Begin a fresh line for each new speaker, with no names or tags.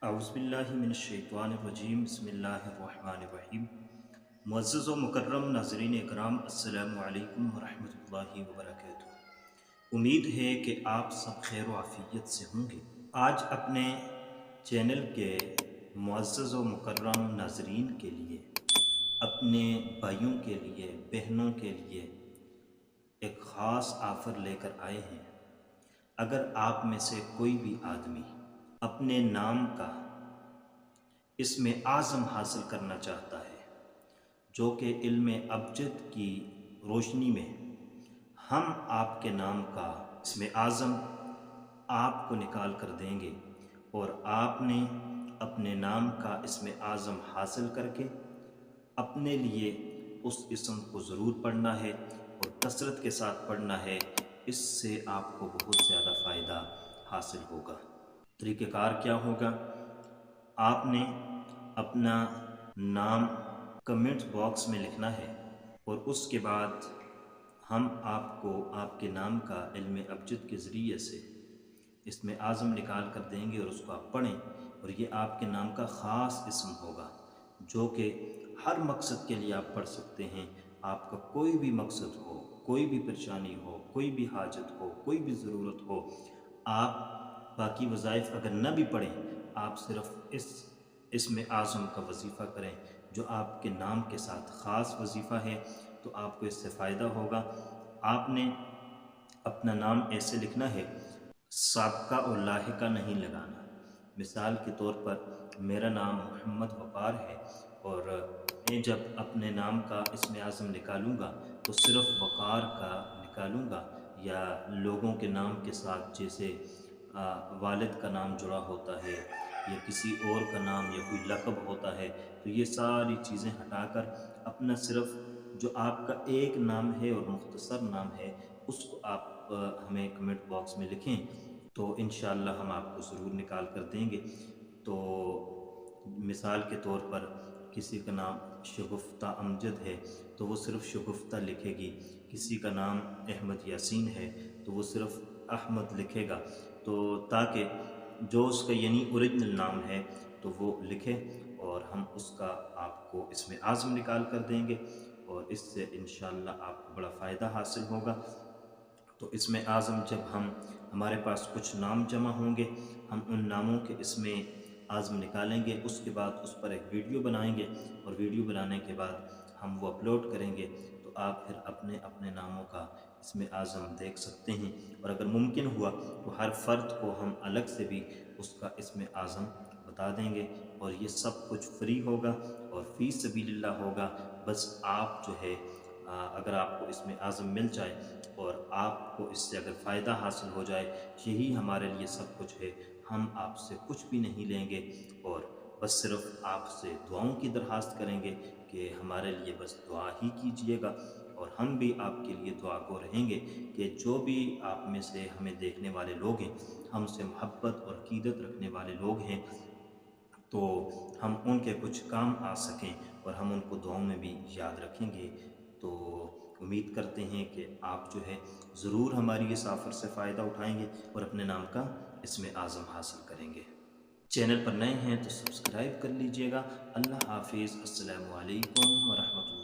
औज़ुबिल्लाहिमिनश्शैतानिर्रजीम बिस्मिल्लाहिर्रहमानिर्रहीम। मुअज़्ज़ज़ व मुकर्रम नाज़रीन इकराम, अस्सलामु अलैकुम व रहमतुल्लाहि व बरकातुहू। उम्मीद है कि आप सब खैर व आफ़ियत से होंगे। आज अपने चैनल के मुअज़्ज़ज़ व मुकर्रम नाज़रीन के लिए, अपने भाइयों के लिए, बहनों के लिए एक ख़ास ऑफ़र लेकर आए हैं। अगर आप में से कोई भी आदमी अपने नाम का इसमें आज़म हासिल करना चाहता है, जो कि इल्म अबजद की रोशनी में हम आपके नाम का इसमें आज़म आपको निकाल कर देंगे, और आपने अपने नाम का इसमें आज़म हासिल करके अपने लिए उस इसम को ज़रूर पढ़ना है और कसरत के साथ पढ़ना है। इससे आपको बहुत ज़्यादा फ़ायदा हासिल होगा। तरीक़ेकार क्या होगा? आपने अपना नाम कमेंट बॉक्स में लिखना है और उसके बाद हम आपको आपके नाम का इल्म अबजद के ज़रिए से इसमें आज़म निकाल कर देंगे और उसको आप पढ़ें, और ये आपके नाम का ख़ास इसम होगा जो कि हर मकसद के लिए आप पढ़ सकते हैं। आपका कोई भी मकसद हो, कोई भी परेशानी हो, कोई भी हाजत हो, कोई भी ज़रूरत हो, आप बाकी वज़ाइफ अगर न भी पढ़ें, आप सिर्फ़ इसमें आज़म का वजीफ़ा करें जो आपके नाम के साथ ख़ास वजीफ़ा है, तो आपको इससे फ़ायदा होगा। आपने अपना नाम ऐसे लिखना है, साबका और लाहिका नहीं लगाना। मिसाल के तौर पर मेरा नाम मोहम्मद वक़ार है, और मैं जब अपने नाम का इसमें आज़म निकालूँगा तो सिर्फ़ वक़ार का निकालूँगा, या लोगों के नाम के साथ जैसे वालिद का नाम जुड़ा होता है या किसी और का नाम या कोई लक़ब होता है, तो ये सारी चीज़ें हटाकर अपना सिर्फ़ जो आपका एक नाम है और मुख्तसर नाम है, उसको आप हमें कमेंट बॉक्स में लिखें, तो इंशाअल्लाह हम आपको ज़रूर निकाल कर देंगे। तो मिसाल के तौर पर किसी का नाम शगुफ्ता अमजद है तो वो सिर्फ़ शगुफ्ता लिखेगी, किसी का नाम अहमद यासीन है तो वो सिर्फ़ अहमद लिखेगा, तो ताकि जो उसका यानी ओरिजिनल नाम है तो वो लिखे, और हम उसका आपको इसमें आज़म निकाल कर देंगे, और इससे इंशाअल्लाह आपको बड़ा फ़ायदा हासिल होगा। तो इसमें आज़म जब हमारे पास कुछ नाम जमा होंगे, हम उन नामों के इसमें आज़म निकालेंगे, उसके बाद उस पर एक वीडियो बनाएंगे, और वीडियो बनाने के बाद हम वो अपलोड करेंगे, तो आप फिर अपने अपने नामों का इसमें आज़म देख सकते हैं। और अगर मुमकिन हुआ तो हर फ़र्द को हम अलग से भी उसका इसमें आज़म बता देंगे, और ये सब कुछ फ्री होगा और फ़ी सबीलिल्लाह होगा। बस आप जो है अगर आपको इसमें आज़म मिल जाए और आपको इससे अगर फ़ायदा हासिल हो जाए, यही हमारे लिए सब कुछ है। हम आपसे कुछ भी नहीं लेंगे, और बस सिर्फ़ आपसे दुआओं की दरख्वास्त करेंगे कि हमारे लिए बस दुआ ही कीजिएगा, और हम भी आपके लिए दुआगो रहेंगे कि जो भी आप में से हमें देखने वाले लोग हैं, हमसे मोहब्बत और अक़ीदत रखने वाले लोग हैं, तो हम उनके कुछ काम आ सकें और हम उनको दुआओं में भी याद रखेंगे। तो उम्मीद करते हैं कि आप जो है ज़रूर हमारी इस ऑफ़र से फ़ायदा उठाएंगे और अपने नाम का इसमें आज़म हासिल करेंगे। चैनल पर नए हैं तो सब्सक्राइब कर लीजिएगा। अल्लाह हाफ़िज़। अस्सलामु अलैकुम व रहमतुल्लाह।